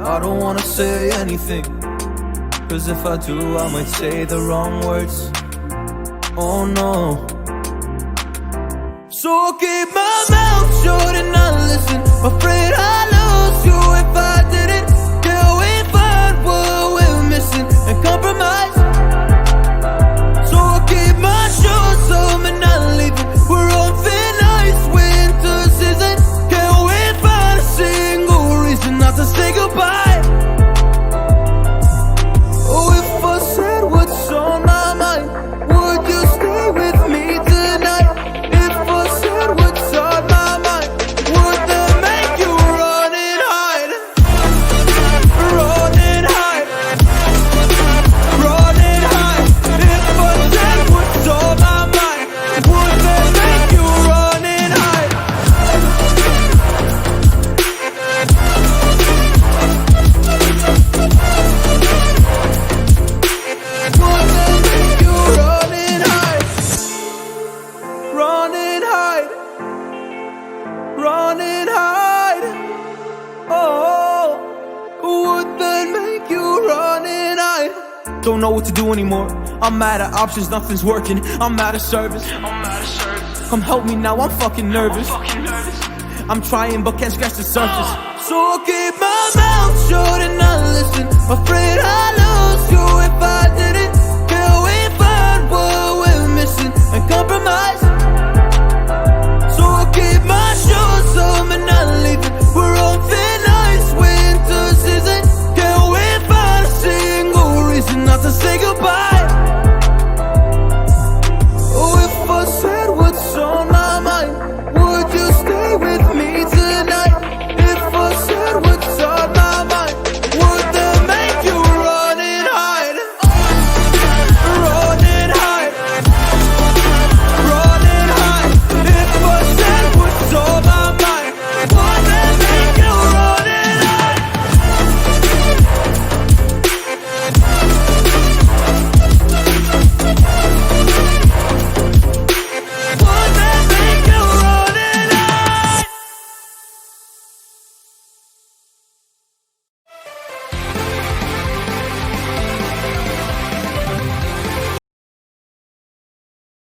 I don't wanna say anything, cause if I do I might say the wrong words. Oh no. So I'll keep my mouth shut and not listen. Afraid I'd lose you if I didn't. Can we find what we're missing and compromise? So I'll keep my shoes on and not leaving. We're on thin ice, winter season. Can we find a single reason not to say goodbye? Oh, if I said what's on my mind, would you stay with me tonight? If I said what's on my mind, would that make you run and hide? Run and hide. Run and hide. If I said what's on my mind, would that make you run and hide? Would that make you run and hide? Run and hide. Run and hide. Oh, would that make you run and hide? Don't know what to do anymore. I'm out of options, nothing's working. I'm out of service. Come help me now, I'm fucking nervous. I'm trying but can't scratch the surface. So I'll keep my mouth